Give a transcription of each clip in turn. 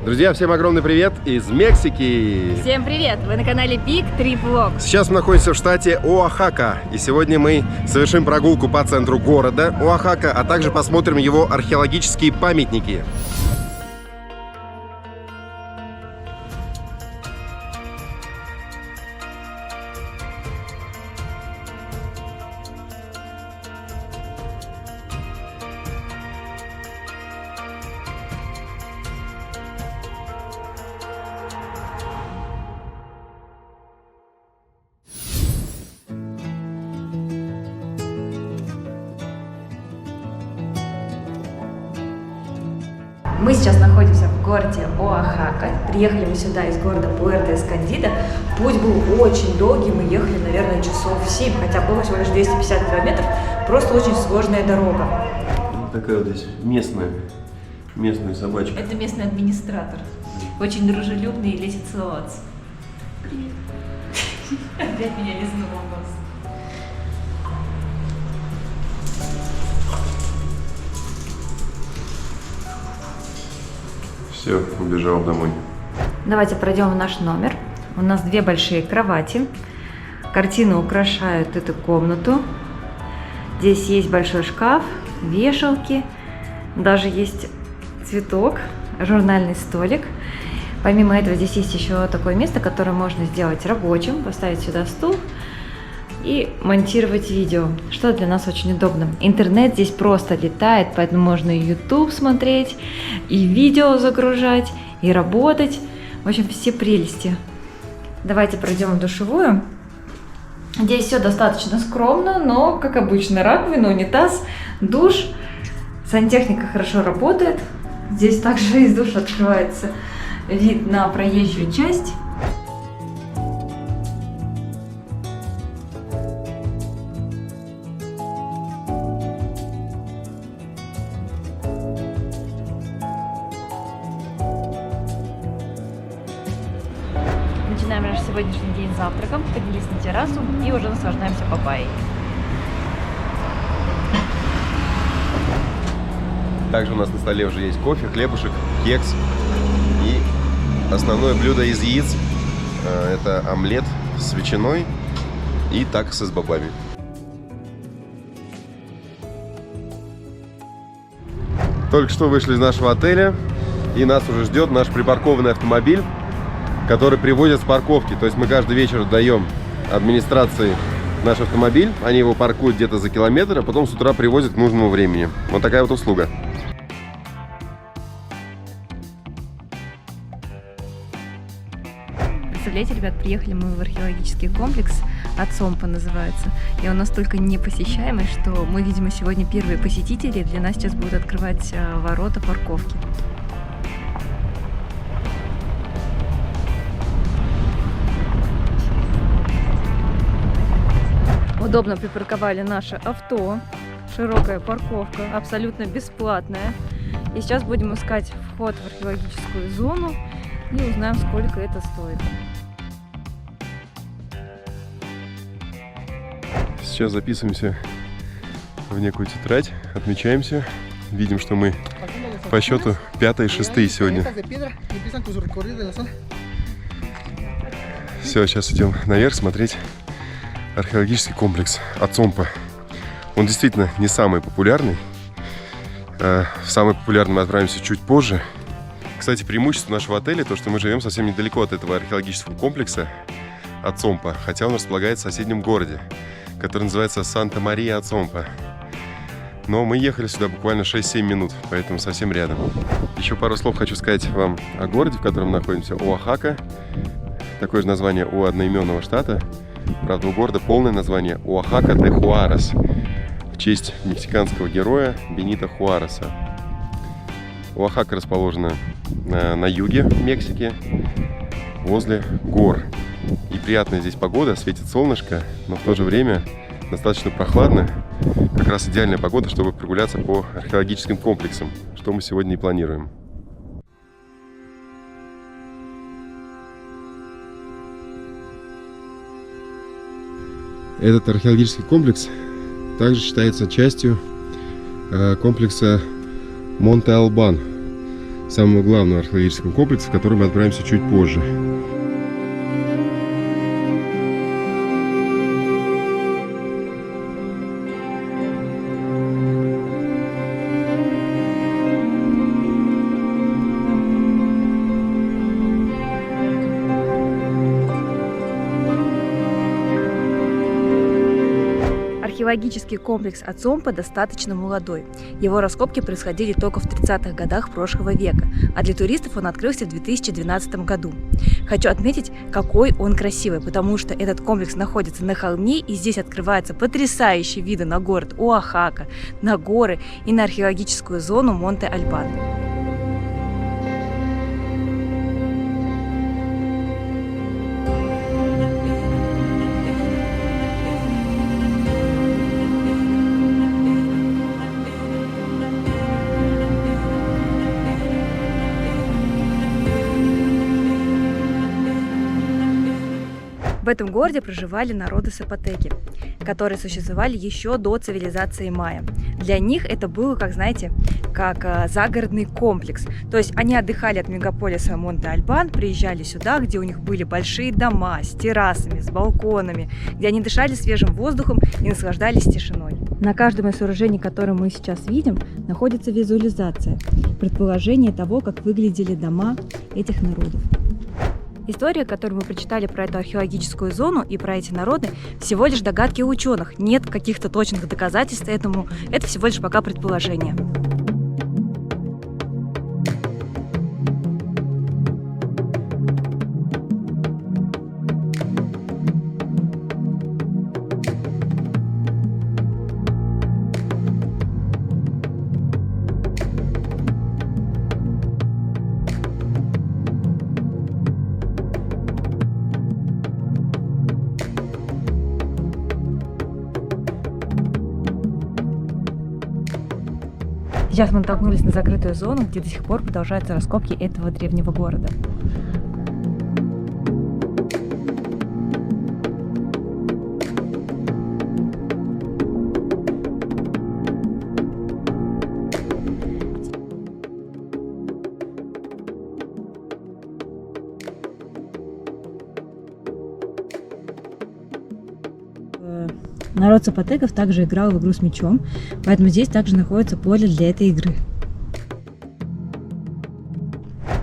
Друзья, всем огромный привет из Мексики! Всем привет! Вы на канале Big Trip Vlog. Сейчас мы находимся в штате Оахака, и сегодня мы совершим прогулку по центру города Оахака, а также посмотрим его археологические памятники. Мы сейчас находимся в городе Оахака. Приехали мы сюда из города Пуэрто-Эскондидо. Путь был очень долгий, мы ехали, наверное, часов 7, хотя было всего лишь 250 километров. Просто очень сложная дорога. Такая вот здесь местная собачка. Это местный администратор. Очень дружелюбный и лезет целоваться. Привет. Опять меня лизнула нос. Все, убежал домой. Давайте пройдем в наш номер. У нас две большие кровати. Картины украшают эту комнату. Здесь есть большой шкаф, вешалки. Даже есть цветок, журнальный столик. Помимо этого здесь есть еще такое место, которое можно сделать рабочим. Поставить сюда стул и монтировать видео, что для нас очень удобно. Интернет здесь просто летает, поэтому можно и YouTube смотреть, и видео загружать, и работать. В общем, все прелести. Давайте пройдем в душевую. Здесь все достаточно скромно, но, как обычно, раковина, унитаз, душ. Сантехника хорошо работает. Здесь также из душа открывается вид на проезжую часть. Начинаем наш сегодняшний день с завтраком, поднялись на террасу и уже наслаждаемся папайей. Также у нас на столе уже есть кофе, хлебушек, кекс и основное блюдо из яиц. Это омлет с ветчиной и такосы с бобами. Только что вышли из нашего отеля, и нас уже ждет наш припаркованный автомобиль, который привозят с парковки. То есть мы каждый вечер даем администрации наш автомобиль, они его паркуют где-то за километр, а потом с утра привозят к нужному времени. Вот такая вот услуга. Представляете, ребят, приехали мы в археологический комплекс, Ацомпа называется, и он настолько непосещаемый, что мы, видимо, сегодня первые посетители, для нас сейчас будут открывать ворота парковки. Удобно припарковали наше авто, широкая парковка, абсолютно бесплатная. И сейчас будем искать вход в археологическую зону и узнаем, сколько это стоит. Сейчас записываемся в некую тетрадь, отмечаемся, видим, что мы по счету 5-е и 6-е сегодня. Все, сейчас идем наверх смотреть археологический комплекс Ацомпа. Он действительно не самый популярный. В самый популярный мы отправимся чуть позже. Кстати, преимущество нашего отеля то, что мы живем совсем недалеко от этого археологического комплекса Ацомпа, хотя он располагается в соседнем городе, который называется Санта-Мария-Ацомпа. Но мы ехали сюда буквально 6-7 минут, поэтому совсем рядом. Еще пару слов хочу сказать вам о городе, в котором мы находимся, Оахака. Такое же название у одноименного штата. Правда, у города полное название Оахака де Хуарес, в честь мексиканского героя Бенито Хуареса. Оахака расположена на юге Мексики, возле гор. И приятная здесь погода, светит солнышко, но в то же время достаточно прохладно. Как раз идеальная погода, чтобы прогуляться по археологическим комплексам, что мы сегодня и планируем. Этот археологический комплекс также считается частью комплекса Монте Албан, самого главного археологического комплекса, в который мы отправимся чуть позже. Археологический комплекс Ацомпа достаточно молодой. Его раскопки происходили только в 30-х годах прошлого века, а для туристов он открылся в 2012 году. Хочу отметить, какой он красивый, потому что этот комплекс находится на холме, и здесь открываются потрясающие виды на город Оахака, на горы и на археологическую зону Монте-Альбан. В этом городе проживали народы сапотеки, которые существовали еще до цивилизации майя. Для них это было, как знаете, как загородный комплекс. То есть они отдыхали от мегаполиса Монте-Альбан, приезжали сюда, где у них были большие дома с террасами, с балконами, где они дышали свежим воздухом и наслаждались тишиной. На каждом из сооружений, которые мы сейчас видим, находится визуализация, предположение того, как выглядели дома этих народов. История, которую мы прочитали про эту археологическую зону и про эти народы, всего лишь догадки ученых. Нет каких-то точных доказательств этому. Это всего лишь пока предположение. Сейчас мы натолкнулись на закрытую зону, где до сих пор продолжаются раскопки этого древнего города. Народ сапотеков также играл в игру с мячом, поэтому здесь также находится поле для этой игры.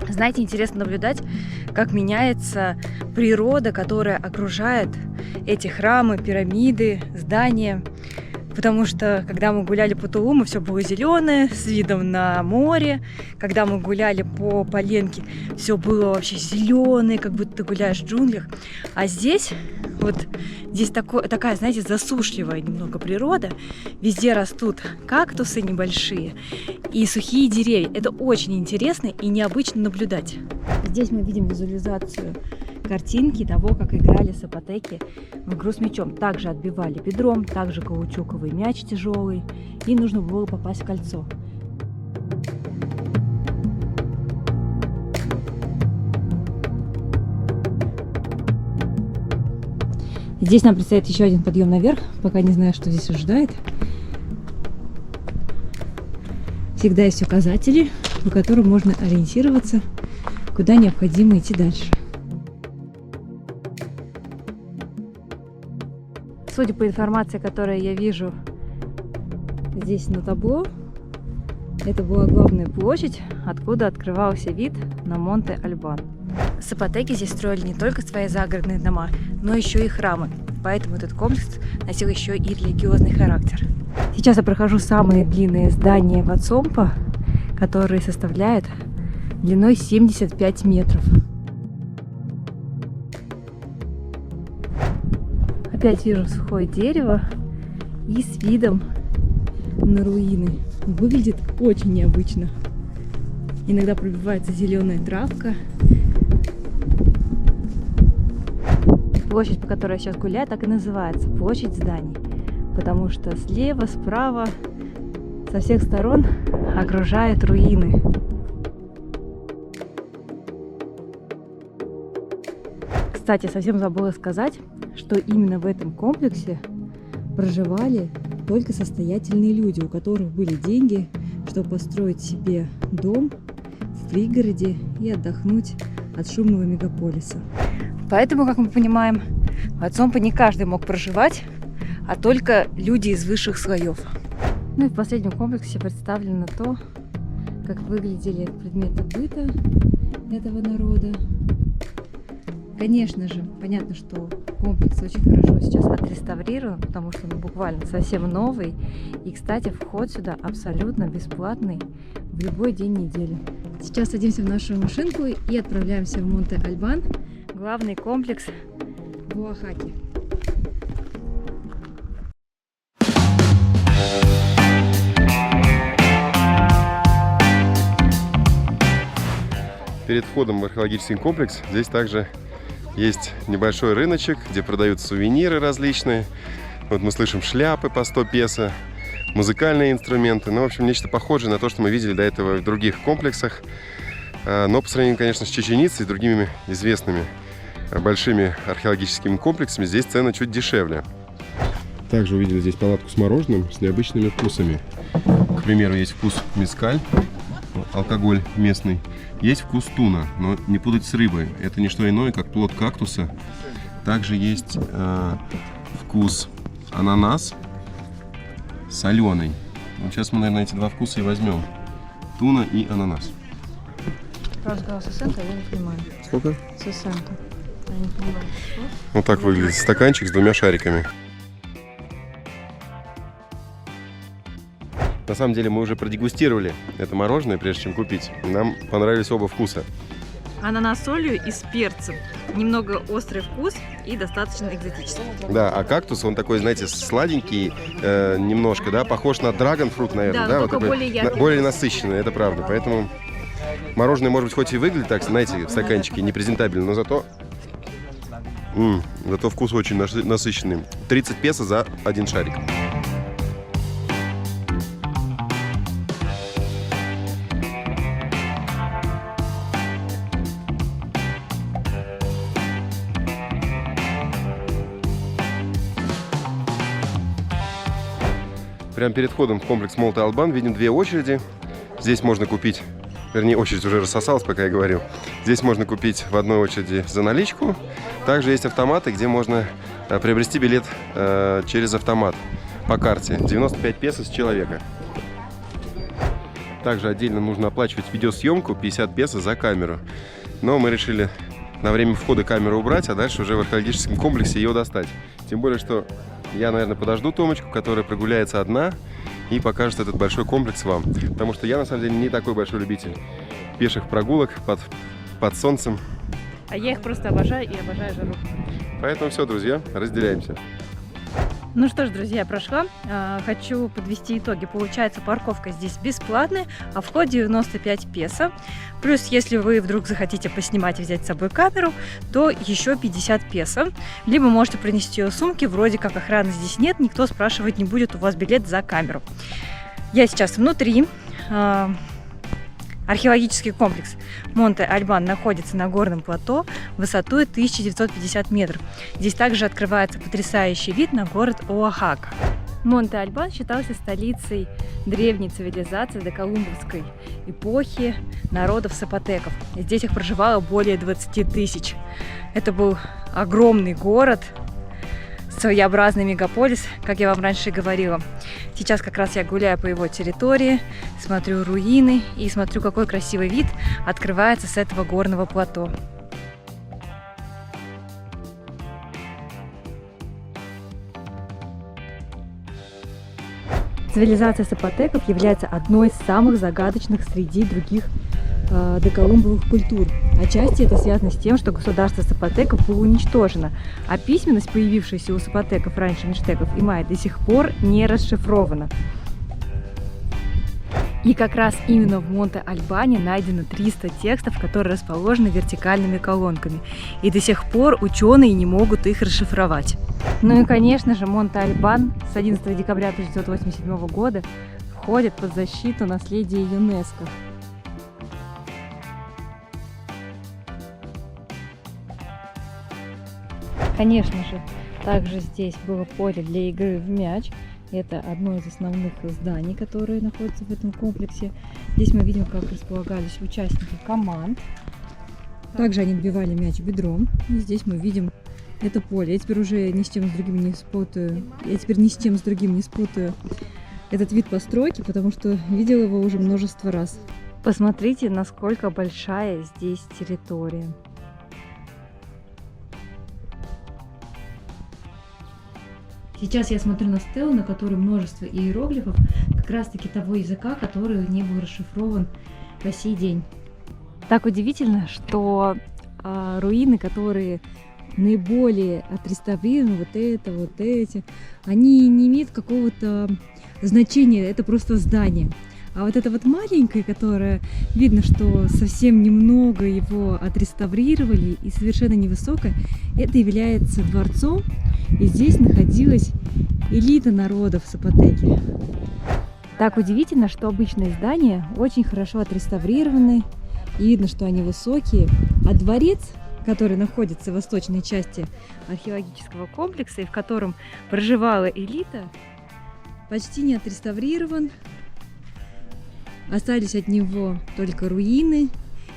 Знаете, интересно наблюдать, как меняется природа, которая окружает эти храмы, пирамиды, здания. Потому что, когда мы гуляли по Тулуму, все было зеленое, с видом на море. Когда мы гуляли по Паленке, все было вообще зеленое, как будто ты гуляешь в джунглях. А здесь, такая, знаете, засушливая немного природа. Везде растут кактусы небольшие и сухие деревья. Это очень интересно и необычно наблюдать. Здесь мы видим визуализацию картинки того, как играли сапотеки в игру с мячом. Также отбивали бедром, также каучуковый мяч тяжелый, и нужно было попасть в кольцо. Здесь нам предстоит еще один подъем наверх, пока не знаю, что здесь ожидает. Всегда есть указатели, по которым можно ориентироваться, куда необходимо идти дальше. Судя по информации, которую я вижу здесь на табло, это была главная площадь, откуда открывался вид на Монте-Альбан. Сапотеки здесь строили не только свои загородные дома, но еще и храмы, поэтому этот комплекс носил еще и религиозный характер. Сейчас я прохожу самые длинные здания в Ацомпа, которые составляют длиной 75 метров. Опять вижу сухое дерево и с видом на руины. Выглядит очень необычно. Иногда пробивается зеленая травка. Площадь, по которой я сейчас гуляю, так и называется — площадь зданий. Потому что слева, справа, со всех сторон окружают руины. Кстати, совсем забыла сказать, что именно в этом комплексе проживали только состоятельные люди, у которых были деньги, чтобы построить себе дом пригороде и отдохнуть от шумного мегаполиса. Поэтому, как мы понимаем, в Ацомпе не каждый мог проживать, а только люди из высших слоев. Ну и в последнем комплексе представлено то, как выглядели предметы быта этого народа. Конечно же, понятно, что комплекс очень хорошо сейчас отреставрирован, потому что он буквально совсем новый. И, кстати, вход сюда абсолютно бесплатный в любой день недели. Сейчас садимся в нашу машинку и отправляемся в Монте-Альбан, главный комплекс в Оахаке. Перед входом в археологический комплекс здесь также есть небольшой рыночек, где продают сувениры различные. Вот мы слышим шляпы по 100 песо, музыкальные инструменты. Ну, в общем, нечто похожее на то, что мы видели до этого в других комплексах. Но по сравнению, конечно, с Чечен-Ицей и другими известными большими археологическими комплексами, здесь цены чуть дешевле. Также увидели здесь палатку с мороженым с необычными вкусами. К примеру, есть вкус мезкаль, алкоголь местный. Есть вкус туна, но не путать с рыбой. Это не что иное, как плод кактуса. Также есть вкус ананас соленый. Вот сейчас мы, наверное, эти два вкуса и возьмем. Туна и ананас. Просто сказала 60, я не понимаю. Сколько? 60. Я не понимаю. Вот так выглядит стаканчик с двумя шариками. На самом деле мы уже продегустировали это мороженое, прежде чем купить. Нам понравились оба вкуса. Ананас с солью и с перцем. Немного острый вкус и достаточно экзотический. Да, а кактус, он такой, знаете, сладенький немножко, да, похож на драгонфрут, наверное, Да, да, только вот такой, более яркий. более насыщенный, это правда. Поэтому мороженое, может быть, хоть и выглядит так, знаете, в стаканчике, непрезентабельно, но зато вкус очень насыщенный. 30 песо за один шарик. Прямо перед входом в комплекс Монте-Альбан видим две очереди. Здесь можно купить, вернее, очередь уже рассосалась, пока я говорил. Здесь можно купить в одной очереди за наличку. Также есть автоматы, где можно приобрести билет через автомат по карте. 95 песо с человека. Также отдельно нужно оплачивать видеосъемку, 50 песо за камеру. Но мы решили на время входа камеру убрать, а дальше уже в археологическом комплексе ее достать. Тем более, что я, наверное, подожду Томочку, которая прогуляется одна и покажет этот большой комплекс вам. Потому что я, на самом деле, не такой большой любитель пеших прогулок под солнцем. А я их просто обожаю и обожаю жару. Поэтому все, друзья, разделяемся. Ну что ж, друзья, прошла. Хочу подвести итоги. Получается, парковка здесь бесплатная, а вход 95 песо. Плюс, если вы вдруг захотите поснимать и взять с собой камеру, то еще 50 песо. Либо можете принести ее в сумке, вроде как охраны здесь нет, никто спрашивать не будет у вас билет за камеру. Я сейчас внутри. Археологический комплекс Монте-Альбан находится на горном плато высотой 1950 метров. Здесь также открывается потрясающий вид на город Оахака. Монте-Альбан считался столицей древней цивилизации доколумбовской эпохи народов сапотеков. Здесь их проживало более 20 тысяч. Это был огромный город, своеобразный мегаполис, как я вам раньше и говорила. Сейчас как раз я гуляю по его территории, смотрю руины и смотрю, какой красивый вид открывается с этого горного плато. Цивилизация сапотеков является одной из самых загадочных среди других доколумбовых культур. Отчасти это связано с тем, что государство сапотеков было уничтожено, а письменность, появившаяся у сапотеков раньше мixтеков и майя, до сих пор не расшифрована. И как раз именно в Монте-Альбане найдено 300 текстов, которые расположены вертикальными колонками. И до сих пор ученые не могут их расшифровать. Ну и, конечно же, Монте-Альбан с 11 декабря 1987 года входит под защиту наследия ЮНЕСКО. Конечно же, также здесь было поле для игры в мяч. Это одно из основных зданий, которые находятся в этом комплексе. Здесь мы видим, как располагались участники команд. Также они отбивали мяч бедром. И здесь мы видим это поле. Я теперь уже ни с чем с другим не спутаю. Этот вид постройки, потому что видела его уже множество раз. Посмотрите, насколько большая здесь территория. Сейчас я смотрю на стелу, на которой множество иероглифов, как раз таки того языка, который не был расшифрован по сей день. Так удивительно, что руины, которые наиболее отреставрированы, вот эти, они не имеют какого-то значения, это просто здание. А вот это вот маленькое, которое видно, что совсем немного его отреставрировали и совершенно невысокое, это является дворцом, и здесь находилась элита народов Сапотеки. Так удивительно, что обычные здания очень хорошо отреставрированы, и видно, что они высокие, а дворец, который находится в восточной части археологического комплекса и в котором проживала элита, почти не отреставрирован. Остались от него только руины,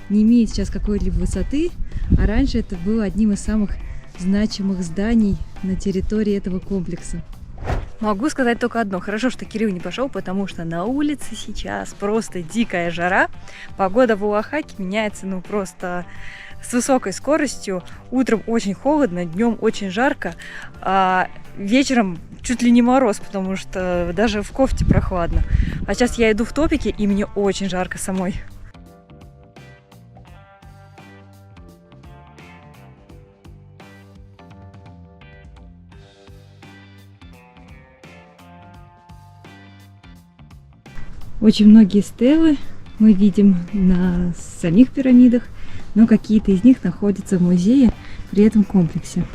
не имеет сейчас какой-либо высоты, а раньше это было одним из самых значимых зданий на территории этого комплекса. Могу сказать только одно. Хорошо, что Кирилл не пошел, потому что на улице сейчас просто дикая жара. Погода в Оахаке меняется просто с высокой скоростью. Утром очень холодно, днем очень жарко, а вечером чуть ли не мороз, потому что даже в кофте прохладно. А сейчас я иду в топике, и мне очень жарко самой. Очень многие стелы мы видим на самих пирамидах, но какие-то из них находятся в музее при этом комплексе.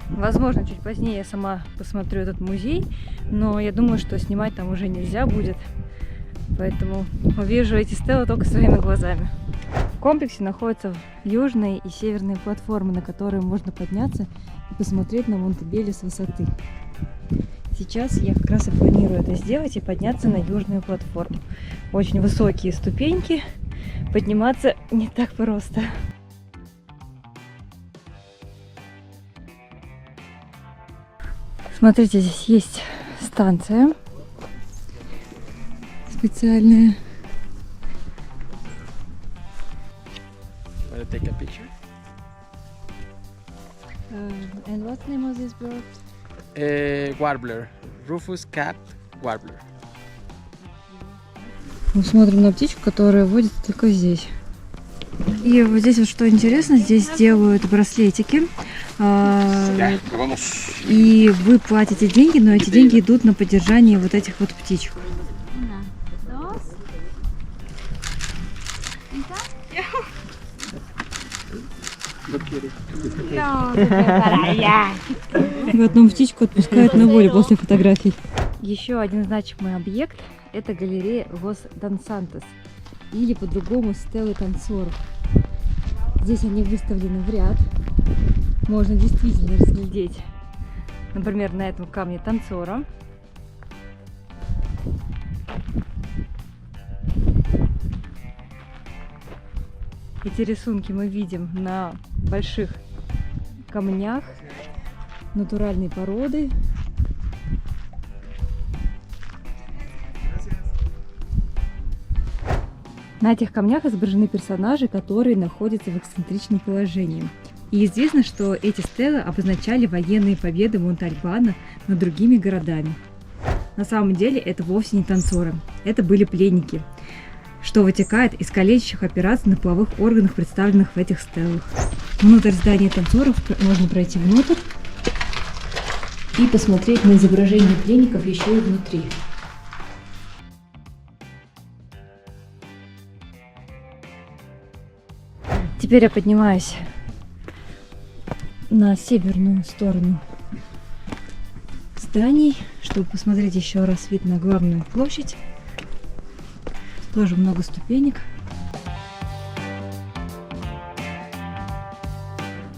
Возможно, чуть позднее я сама посмотрю этот музей, но я думаю, что снимать там уже нельзя будет, поэтому увижу эти стелы только своими глазами. В комплексе находятся южные и северные платформы, на которые можно подняться и посмотреть на Монтебелле с высоты. Сейчас я как раз и планирую это сделать и подняться на южную платформу. Очень высокие ступеньки, подниматься не так просто. Смотрите, здесь есть станция специальная. Want to take a picture? And what's the name of this bird? Warbler, Rufous capped warbler. Мы смотрим на птичку, которая водится только здесь. И вот здесь вот что интересно, здесь делают браслетики. И вы платите деньги, но эти деньги идут на поддержание вот этих вот птичек. В одну птичку отпускают на волю после фотографий. Еще один значимый объект – это галерея Лос Дансантос, или по-другому стелы танцоров. Здесь они выставлены в ряд. Можно действительно разглядеть, например, на этом камне танцора. Эти рисунки мы видим на больших камнях натуральной породы. На этих камнях изображены персонажи, которые находятся в эксцентричном положении. И известно, что эти стелы обозначали военные победы Монтальбано над другими городами. На самом деле это вовсе не танцоры, это были пленники, что вытекает из калечащих операций на половых органах, представленных в этих стелах. Внутрь здания танцоров можно пройти внутрь и посмотреть на изображение пленников еще и внутри. Теперь я поднимаюсь на северную сторону зданий, чтобы посмотреть еще раз вид на главную площадь. Тоже много ступенек.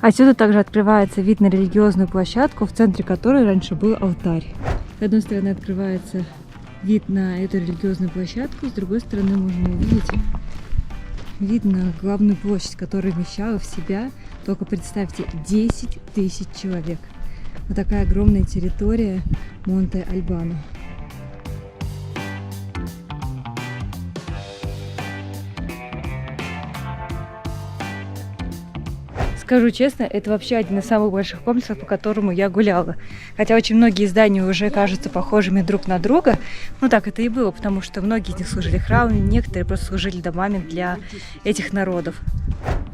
Отсюда также открывается вид на религиозную площадку, в центре которой раньше был алтарь. С одной стороны открывается вид на эту религиозную площадку, с другой стороны можно увидеть вид на главную площадь, которая вмещала в себя, только представьте, 10 тысяч человек. Вот такая огромная территория Монте-Альбано. Скажу честно, это вообще один из самых больших комплексов, по которому я гуляла. Хотя очень многие здания уже кажутся похожими друг на друга. Ну так это и было, потому что многие из них служили храмами, некоторые просто служили домами для этих народов.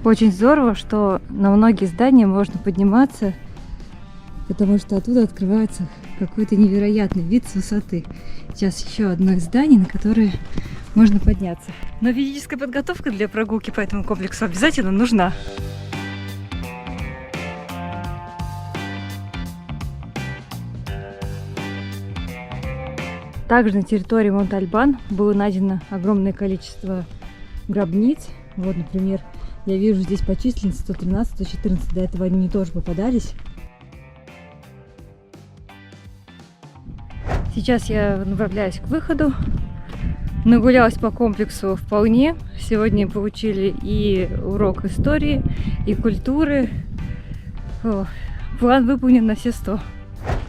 Очень здорово, что на многие здания можно подниматься, потому что оттуда открывается какой-то невероятный вид с высоты. Сейчас еще одно из зданий, на которое можно подняться. Но физическая подготовка для прогулки по этому комплексу обязательно нужна. Также на территории Монте-Альбан было найдено огромное количество гробниц. Вот, например, я вижу здесь по численности 113, 114. До этого они мне тоже попадались. Сейчас я направляюсь к выходу. Нагулялась по комплексу вполне. Сегодня получили и урок истории, и культуры. План выполнен на все 100.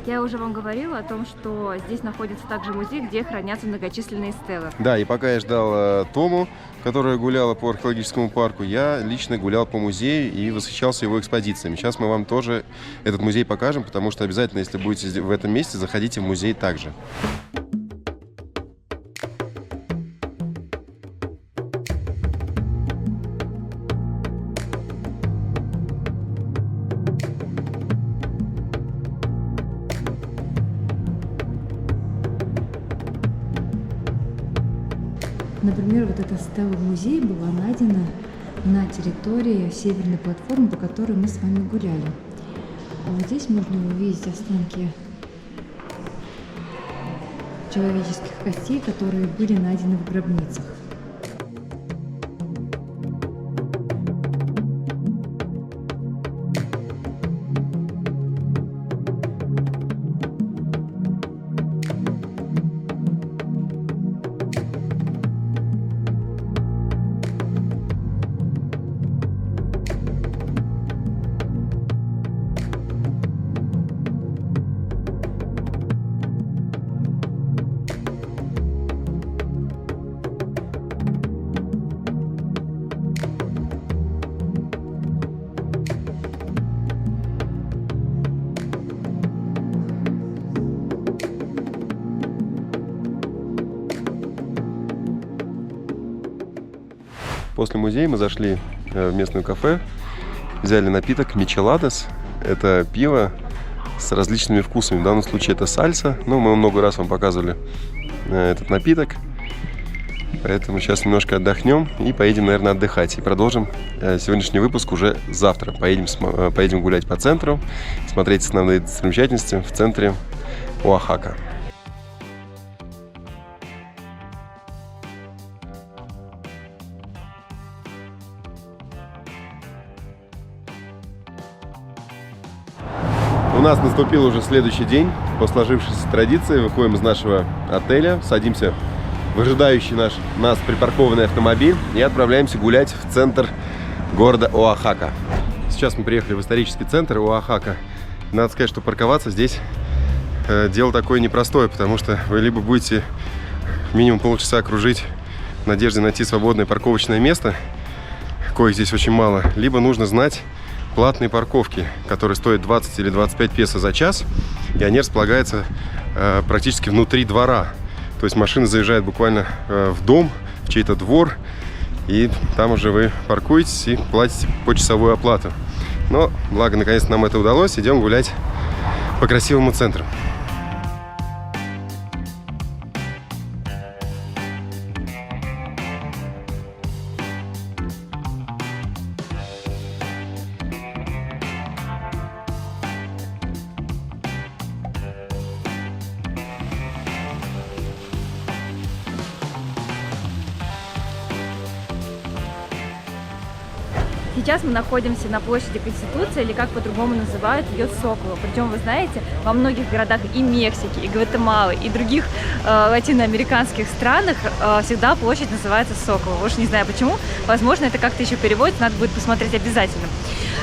Я уже вам говорила о том, что здесь находится также музей, где хранятся многочисленные стелы. Да, и пока я ждал Тому, которая гуляла по археологическому парку, я лично гулял по музею и восхищался его экспозициями. Сейчас мы вам тоже этот музей покажем, потому что обязательно, если будете в этом месте, заходите в музей также. Например, вот эта стела в музее была найдена на территории северной платформы, по которой мы с вами гуляли. А вот здесь можно увидеть останки человеческих костей, которые были найдены в гробницах. После музея мы зашли в местное кафе, взяли напиток Мичеладос. Это пиво с различными вкусами. В данном случае это сальса. Но мы много раз вам показывали этот напиток. Поэтому сейчас немножко отдохнем и поедем, наверное, отдыхать. И продолжим сегодняшний выпуск уже завтра. Поедем гулять по центру, смотреть основные достопримечательности в центре Оахака. У нас наступил уже следующий день. По сложившейся традиции выходим из нашего отеля, садимся в ожидающий нас припаркованный автомобиль и отправляемся гулять в центр города Оахака. Сейчас мы приехали в исторический центр Оахака. Надо сказать, что парковаться здесь дело такое непростое, потому что вы либо будете минимум полчаса кружить в надежде найти свободное парковочное место, коих здесь очень мало, либо нужно знать платные парковки, которые стоят 20 или 25 песо за час, и они располагаются практически внутри двора. То есть машина заезжает буквально в дом, в чей-то двор, и там уже вы паркуетесь и платите почасовую оплату. Но, благо, наконец нам это удалось, идем гулять по красивому центру. Сейчас мы находимся на площади Конституции, или как по-другому называют ее Сокола. Причем, вы знаете, во многих городах и Мексики, и Гватемалы, и других латиноамериканских странах всегда площадь называется Сокола. Уж не знаю почему. Возможно, это как-то еще переводится, надо будет посмотреть обязательно.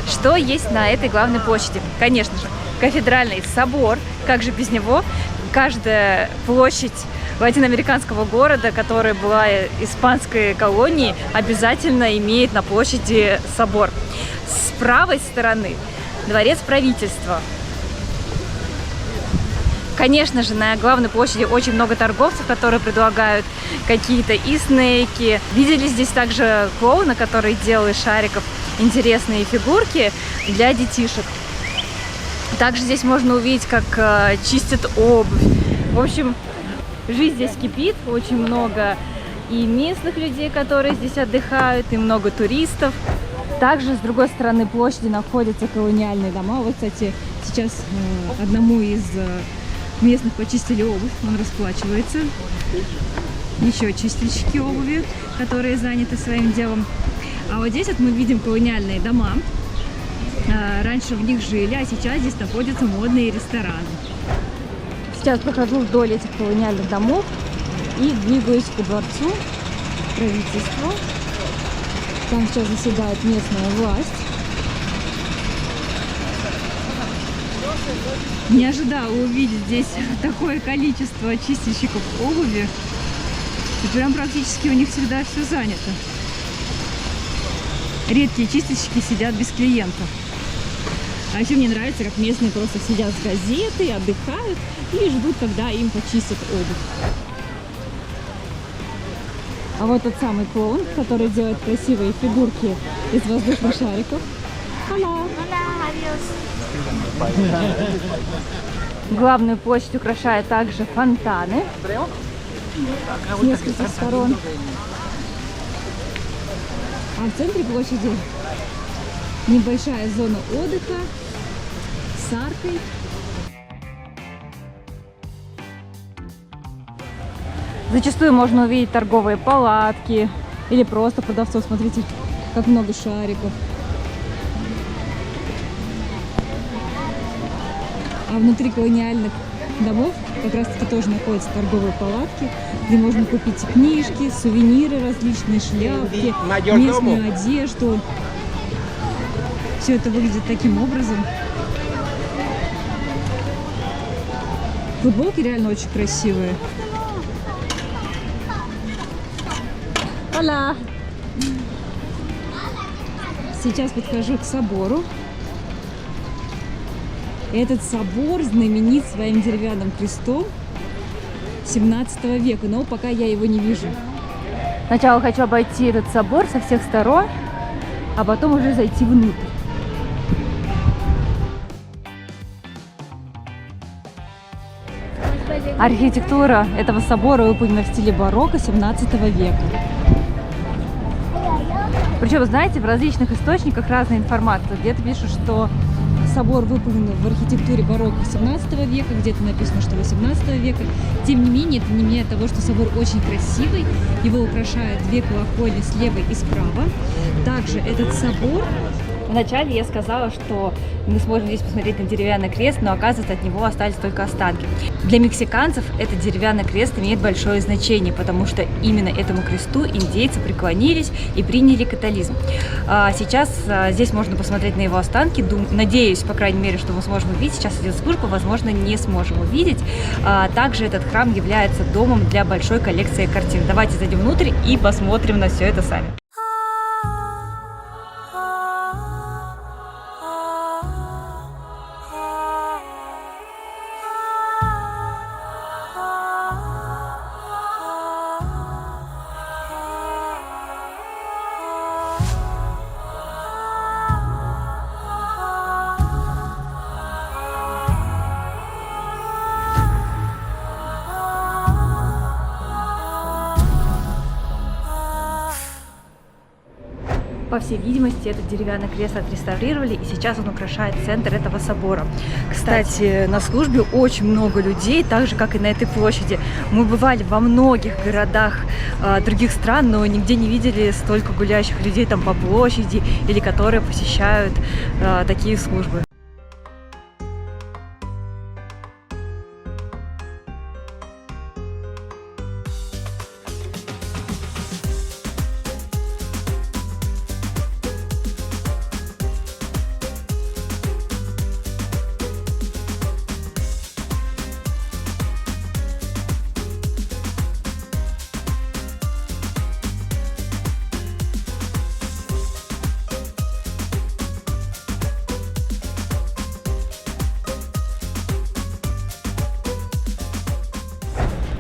Что есть на этой главной площади? Конечно же, кафедральный собор. Как же без него? Каждая площадь латиноамериканского города, которая была испанской колонией, обязательно имеет на площади собор. С правой стороны дворец правительства. Конечно же, на главной площади очень много торговцев, которые предлагают какие-то и снеки. Видели здесь также клоуна, который делал из шариков интересные фигурки для детишек. Также здесь можно увидеть, как чистят обувь. В общем, жизнь здесь кипит, очень много и местных людей, которые здесь отдыхают, и много туристов. Также с другой стороны площади находятся колониальные дома. Вот, кстати, сейчас одному из местных почистили обувь, он расплачивается. Еще чистильщики обуви, которые заняты своим делом. А вот здесь вот мы видим колониальные дома. Раньше в них жили, а сейчас здесь находятся модные рестораны. Сейчас прохожу вдоль этих колониальных домов и двигаюсь к дворцу правительства. Там сейчас заседает местная власть. Не ожидала увидеть здесь такое количество чистильщиков обуви. И прям практически у них всегда все занято. Редкие чистильщики сидят без клиентов. А еще мне нравится, как местные просто сидят с газетой, отдыхают и ждут, когда им почистят обувь. А вот тот самый клоун, который делает красивые фигурки из воздушных шариков. Главную площадь украшают также фонтаны с нескольких сторон. А в центре площади небольшая зона отдыха с аркой. Зачастую можно увидеть торговые палатки или просто продавцов. Смотрите, как много шариков. А внутри колониальных домов как раз таки тоже находятся торговые палатки, где можно купить книжки, сувениры различные, шляпки, местную одежду. Все это выглядит таким образом. Футболки реально очень красивые. Hola. Сейчас подхожу к собору. Этот собор знаменит своим деревянным крестом 17 века, но пока я его не вижу. Сначала хочу обойти этот собор со всех сторон, а потом уже зайти внутрь. Архитектура этого собора выполнена в стиле барокко 17 века. Причем, знаете, в различных источниках разная информация. Где-то пишут, что собор выполнен в архитектуре барокко 17 века, где-то написано, что 18 века. Тем не менее, это не меняет того, что собор очень красивый. Его украшают две колокольни слева и справа. Также этот собор... Вначале я сказала, что мы сможем здесь посмотреть на деревянный крест, но оказывается, от него остались только останки. Для мексиканцев этот деревянный крест имеет большое значение, потому что именно этому кресту индейцы преклонились и приняли католизм. Сейчас здесь можно посмотреть на его останки. Надеюсь, по крайней мере, что мы сможем увидеть. Сейчас идет служба, возможно, не сможем увидеть. Также этот храм является домом для большой коллекции картин. Давайте зайдем внутрь и посмотрим на все это сами. всей видимости, этот деревянный крест отреставрировали, и сейчас он украшает центр этого собора. Кстати, на службе очень много людей, так же, как и на этой площади. Мы бывали во многих городах других стран, но нигде не видели столько гуляющих людей там по площади или которые посещают такие службы.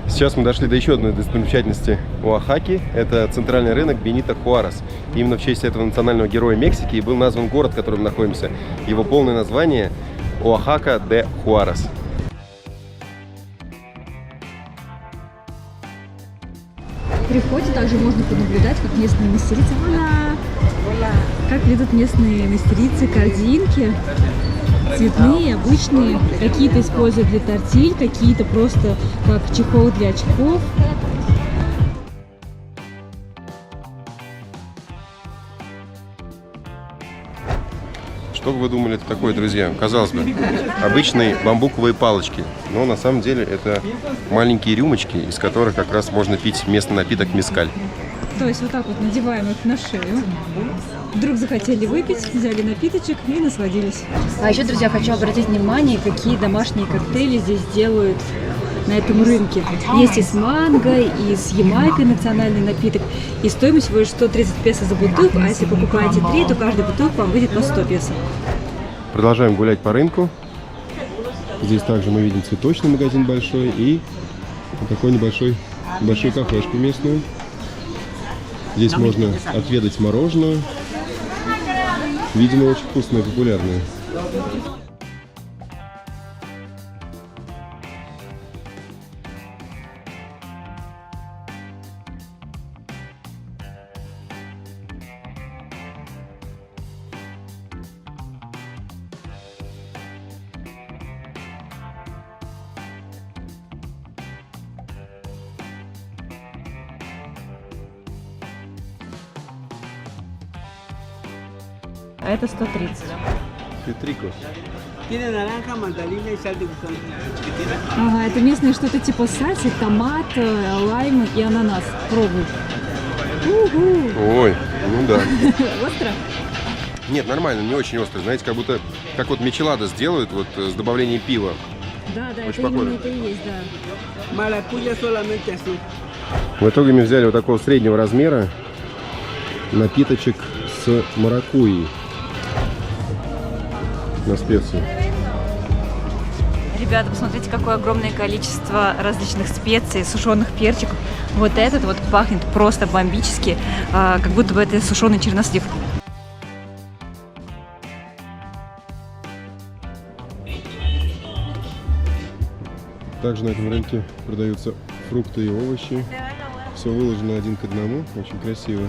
Сейчас мы дошли до еще одной достопримечательности Оахаки. Это центральный рынок Бенито Хуарес. Именно в честь этого национального героя Мексики и был назван город, в котором мы находимся. Его полное название – Оахака де Хуарес. При входе также можно понаблюдать, как местные мастерицы, как плетут местные мастерицы корзинки. Цветные, обычные, какие-то используют для тортиль, какие-то просто как чехол для очков. Что бы вы думали это такое, друзья? Казалось бы, обычные бамбуковые палочки, но на самом деле это маленькие рюмочки, из которых как раз можно пить местный напиток мескаль. То есть вот так вот надеваем их на шею. Вдруг захотели выпить, взяли напиточек и насладились. А еще, друзья, хочу обратить внимание, какие домашние коктейли здесь делают на этом рынке. Есть и с манго, и с ямайкой национальный напиток. И стоимость всего лишь 130 песо за бутылку, а если покупаете 3, то каждая бутылка вам выйдет на 100 песо. Продолжаем гулять по рынку. Здесь также мы видим цветочный магазин большой и вот такой большую кафешку местную. Здесь можно отведать мороженое. Видимо, очень вкусное и популярное. А это 130. Петрикос. Ага, это местное что-то типа сальсы, томат, лайм и ананас. Пробуй. Ой, ну да. Остро? Нет, нормально, не очень острый. Знаете, как будто, как вот мичеладос делают вот с добавлением пива. Да, Очень это похоже. именно это и есть, да. В итоге мы взяли вот такого среднего размера напиточек с маракуйей на специю. Ребята, посмотрите, какое огромное количество различных специй, сушеных перчиков. Вот этот вот пахнет просто бомбически, как будто бы это сушеный чернослив. Также на этом рынке продаются фрукты и овощи. Все выложено 1 к 1, очень красиво.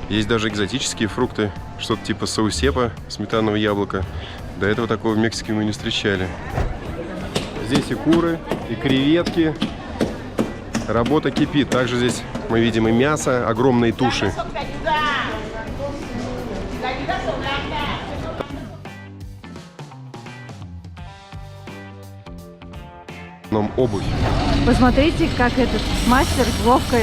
Есть даже экзотические фрукты, что-то типа саусепа, сметанного яблока. До этого такого в Мексике мы не встречали. Здесь и куры, и креветки. Работа кипит. Также здесь мы видим и мясо, огромные туши. Обувь. Посмотрите, как этот мастер ловко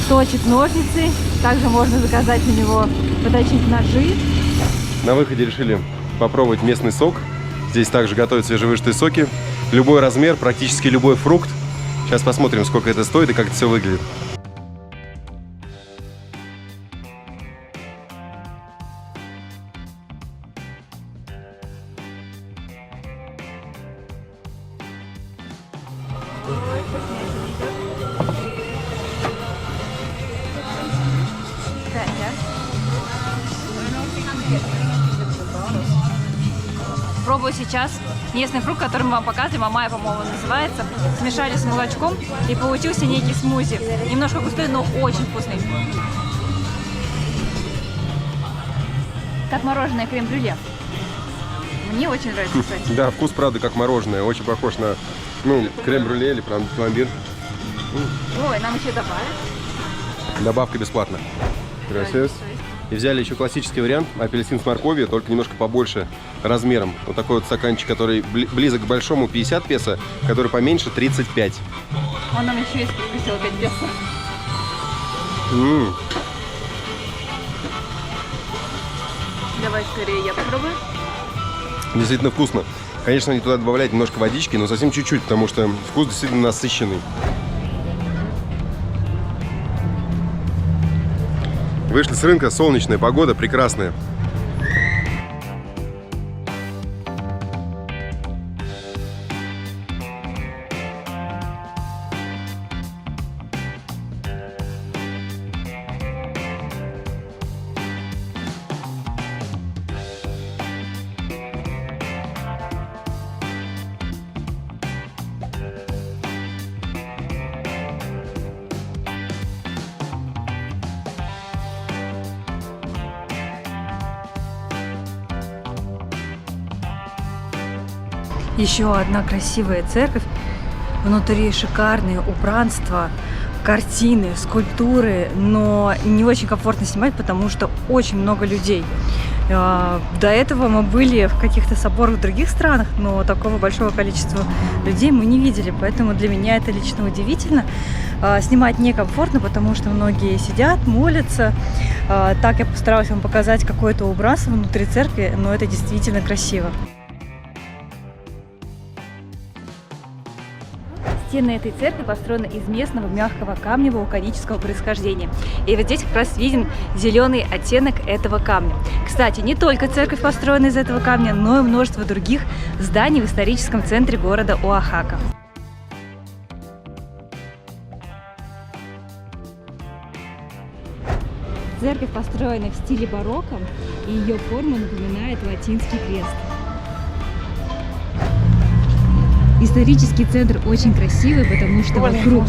точит ножницы. Также можно заказать у него поточить ножи. На выходе решили попробовать местный сок. Здесь также готовят свежевыжатые соки. Любой размер, практически любой фрукт. Сейчас посмотрим, сколько это стоит и как это все выглядит. Пробую сейчас местный фрукт, который мы вам показывали, мамая, по-моему, называется. Смешали с молочком и получился некий смузи. Немножко густой, но очень вкусный. Как мороженое крем-брюле. Мне очень нравится, кстати. Да, вкус, правда, как мороженое. Очень похож на, крем-брюле или пломбир. Ой, нам еще добавят. Добавка бесплатна. Gracias. И взяли еще классический вариант, апельсин с морковью, только немножко побольше размером. Вот такой вот стаканчик, который близок к большому, 50 песо, который поменьше 35. Он нам еще и скрестил 5 песо. Давай скорее я попробую. Действительно вкусно. Конечно, они туда добавляют немножко водички, но совсем чуть-чуть, потому что вкус действительно насыщенный. Вышли с рынка, солнечная погода, прекрасная. Еще одна красивая церковь. Внутри шикарные убранства, картины, скульптуры, но не очень комфортно снимать, потому что очень много людей. До этого мы были в каких-то соборах в других странах, но такого большого количества людей мы не видели, поэтому для меня это лично удивительно. Снимать некомфортно, потому что многие сидят, молятся. Так я постаралась вам показать какое-то убранство внутри церкви, но это действительно красиво. Стены этой церкви построены из местного мягкого камня вулканического происхождения. И вот здесь как раз виден зеленый оттенок этого камня. Кстати, не только церковь построена из этого камня, но и множество других зданий в историческом центре города Оахака. Церковь построена в стиле барокко, и ее форма напоминает латинский крест. Исторический центр очень красивый, потому что вокруг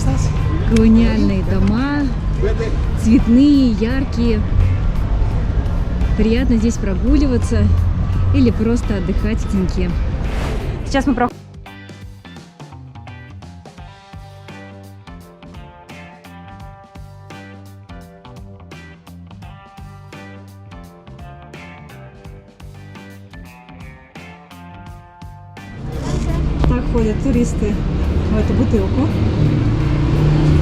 колониальные дома, цветные, яркие. Приятно здесь прогуливаться или просто отдыхать в теньке. Сейчас мы проходим. Так ходят туристы в эту бутылку.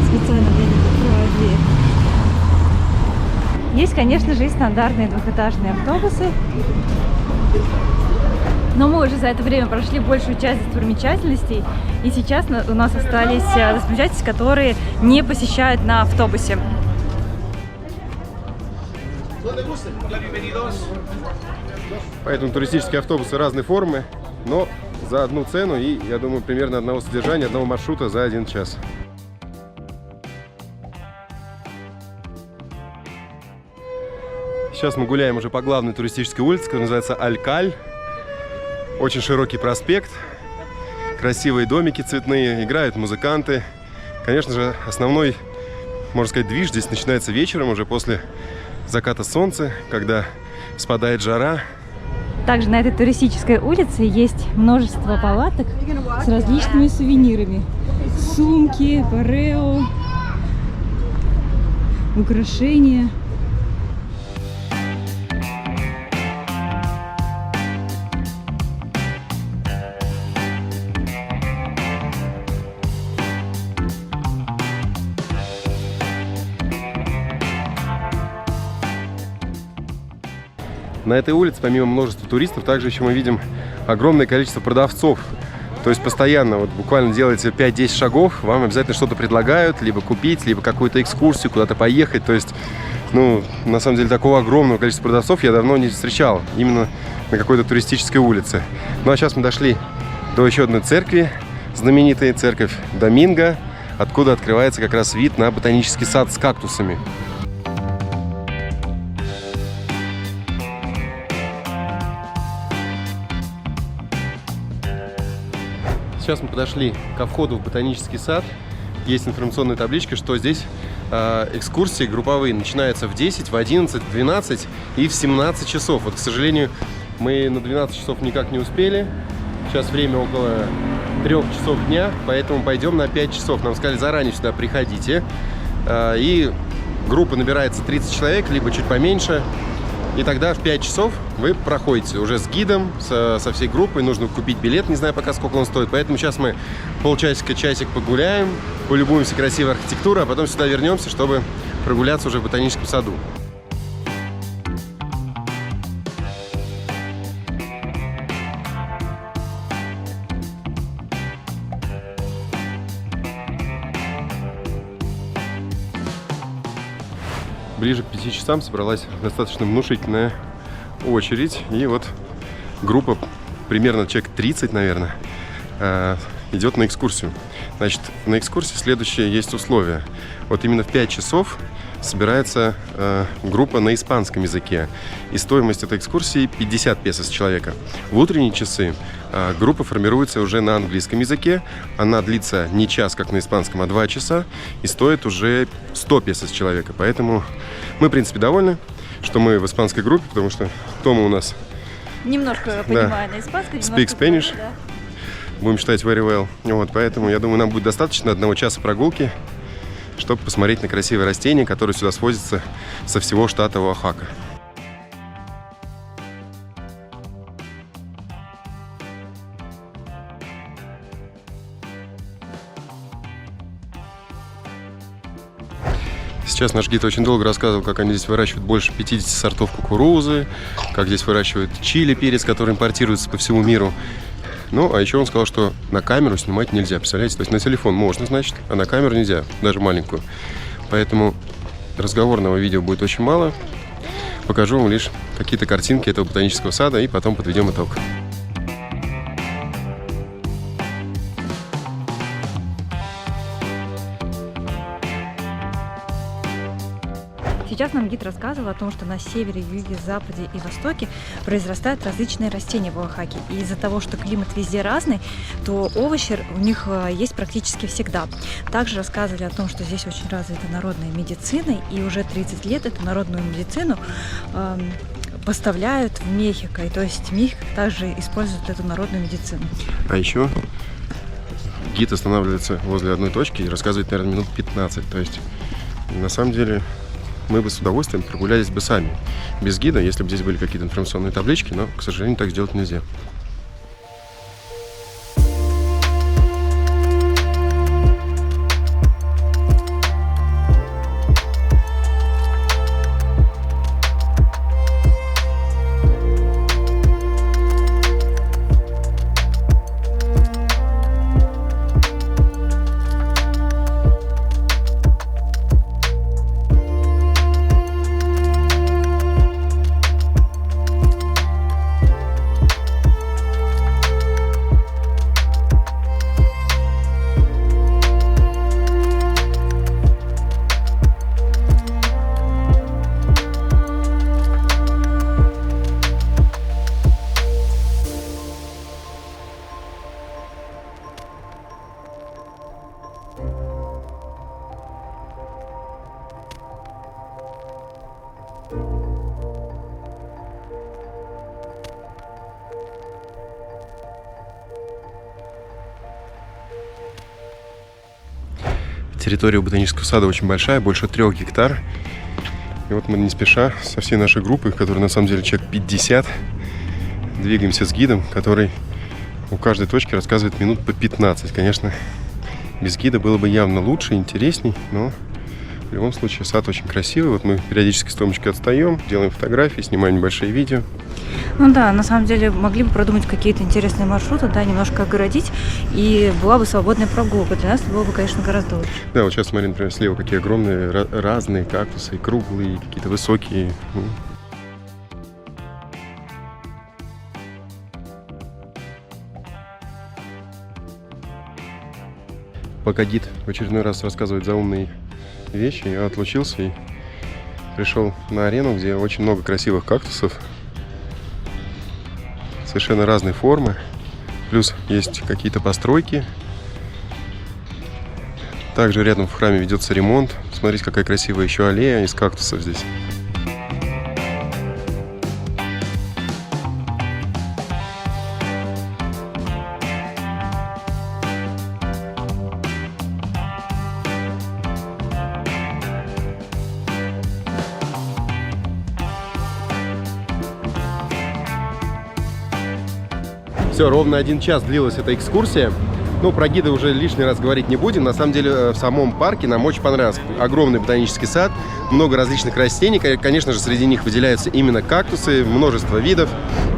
Специально для них открывают дверь. Есть, конечно же, и стандартные двухэтажные автобусы. Но мы уже за это время прошли большую часть достопримечательностей. И сейчас у нас остались достопримечательности, которые не посещают на автобусе. Поэтому туристические автобусы разной формы, но за одну цену и, я думаю, примерно одного содержания, одного маршрута за 1 час. Сейчас мы гуляем уже по главной туристической улице, которая называется Алькаль. Очень широкий проспект, красивые домики цветные, играют музыканты. Конечно же, основной, можно сказать, движ здесь начинается вечером, уже после заката солнца, когда спадает жара. Также на этой туристической улице есть множество палаток с различными сувенирами. Сумки, парео, украшения. На этой улице, помимо множества туристов, также еще мы видим огромное количество продавцов. То есть постоянно, вот буквально делаете 5-10 шагов, вам обязательно что-то предлагают, либо купить, либо какую-то экскурсию, куда-то поехать. То есть, на самом деле, такого огромного количества продавцов я давно не встречал, именно на какой-то туристической улице. Ну а сейчас мы дошли до еще одной церкви, знаменитой церковь Доминго, откуда открывается как раз вид на ботанический сад с кактусами. Сейчас мы подошли ко входу в ботанический сад. Есть информационная табличка, что здесь экскурсии групповые начинаются в 10, в 11, в 12 и в 17 часов. Вот, к сожалению, мы на 12 часов никак не успели. Сейчас время около 3 часов дня, поэтому пойдем на 5 часов. Нам сказали, заранее сюда приходите. И группа набирается 30 человек, либо чуть поменьше. И тогда в 5 часов вы проходите уже с гидом, со всей группой. Нужно купить билет, не знаю пока сколько он стоит. Поэтому сейчас мы полчасика-часик погуляем, полюбуемся красивой архитектурой, а потом сюда вернемся, чтобы прогуляться уже в ботаническом саду. Ближе к 5 часам собралась достаточно внушительная очередь. И вот группа, примерно человек 30, наверное, идет на экскурсию. Значит, на экскурсии следующее есть условия. Вот именно в 5 часов собирается группа на испанском языке. И стоимость этой экскурсии 50 песо с человека. В утренние часы группа формируется уже на английском языке. Она длится не час, как на испанском, а 2 часа. И стоит уже 100 песо с человека. Поэтому мы, в принципе, довольны, что мы в испанской группе, потому что Тома у нас... Немножко понимаю на испанском. Speak Spanish. Да. Будем считать very well. Вот, поэтому, я думаю, нам будет достаточно 1 часа прогулки, чтобы посмотреть на красивые растения, которые сюда свозятся со всего штата Оахака. Сейчас наш гид очень долго рассказывал, как они здесь выращивают больше 50 сортов кукурузы, как здесь выращивают чили, перец, который импортируется по всему миру. Ну, а еще он сказал, что на камеру снимать нельзя, представляете? То есть на телефон можно, значит, а на камеру нельзя, даже маленькую. Поэтому разговорного видео будет очень мало. Покажу вам лишь какие-то картинки этого ботанического сада и потом подведем итог. Сейчас нам гид рассказывал о том, что на севере, юге, западе и востоке произрастают различные растения в Оахаке. И из-за того, что климат везде разный, то овощи у них есть практически всегда. Также рассказывали о том, что здесь очень развита народная медицина, и уже 30 лет эту народную медицину поставляют в Мехико. И то есть Мехико также использует эту народную медицину. А еще гид останавливается возле одной точки и рассказывает, наверное, минут 15. То есть, на самом деле, мы бы с удовольствием прогулялись бы сами, без гида, если бы здесь были какие-то информационные таблички, но, к сожалению, так сделать нельзя. Территория ботанического сада очень большая, больше 3 гектар. И вот мы не спеша со всей нашей группой, которая на самом деле человек 50, двигаемся с гидом, который у каждой точки рассказывает минут по 15. Конечно, без гида было бы явно лучше, интересней, но в любом случае сад очень красивый. Вот мы периодически с Томочкой отстаем, делаем фотографии, снимаем небольшие видео. Ну да, на самом деле могли бы продумать какие-то интересные маршруты, да, немножко огородить, и была бы свободная прогулка. Для нас это было бы, конечно, гораздо лучше. Да, вот сейчас смотри, например, слева какие огромные разные кактусы, и круглые, и какие-то высокие. Пока гид в очередной раз рассказывает заумные вещи, я отлучился и пришел на арену, где очень много красивых кактусов. Совершенно разной формы. Плюс есть какие-то постройки. Также рядом в храме ведется ремонт. Смотрите, какая красивая еще аллея из кактусов здесь. Все, ровно 1 час длилась эта экскурсия. Ну, про гида уже лишний раз говорить не будем. На самом деле, в самом парке нам очень понравился. Огромный ботанический сад, много различных растений. Конечно же, среди них выделяются именно кактусы, множество видов.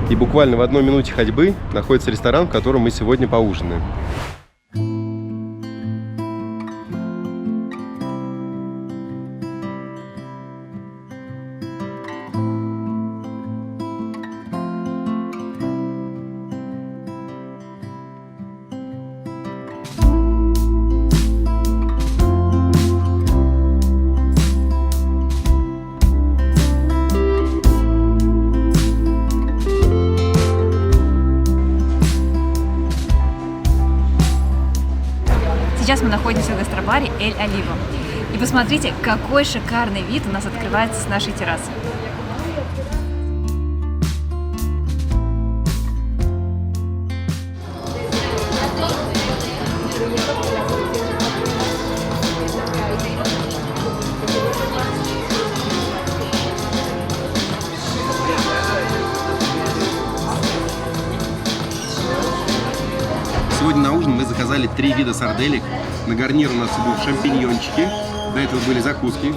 И буквально в 1 минуте ходьбы находится ресторан, в котором мы сегодня поужинаем. Сейчас мы находимся в гастробаре Эль Оливо. И посмотрите, какой шикарный вид у нас открывается с нашей террасы. Сегодня на ужин мы заказали 3 вида сарделек. На гарнир у нас идут шампиньончики. До этого были закуски.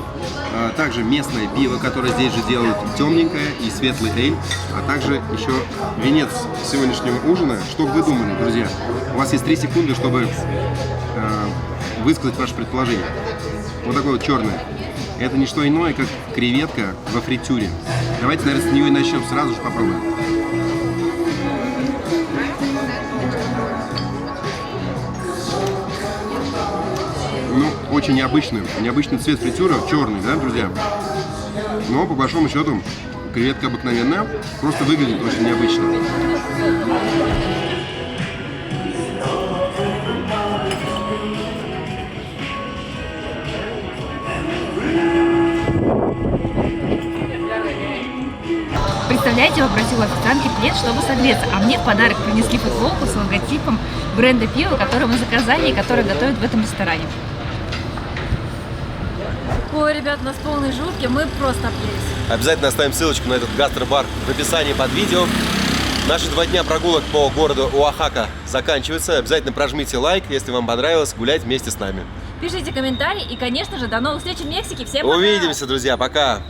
Также местное пиво, которое здесь же делают, темненькое и светлый эль. А также еще венец сегодняшнего ужина. Что бы вы думали, друзья? У вас есть 3 секунды, чтобы высказать ваше предположение. Вот такое вот черное. Это не что иное, как креветка во фритюре. Давайте, наверное, с нее и начнем. Сразу же попробуем. Ну, очень необычный цвет фритюра, черный, да, друзья? Но, по большому счету, креветка обыкновенная, просто выглядит очень необычно. Представляете, попросил у официантки плед, чтобы согреться, а мне в подарок принесли футболку с логотипом бренда пива, который мы заказали и который готовят в этом ресторане. Ой, ребят, у нас полные жутки, мы просто объелись. Обязательно оставим ссылочку на этот гастробар в описании под видео. Наши 2 дня прогулок по городу Оахака заканчиваются. Обязательно прожмите лайк, если вам понравилось гулять вместе с нами. Пишите комментарии и, конечно же, до новых встреч в Мексике. Всем пока! Увидимся, друзья, пока!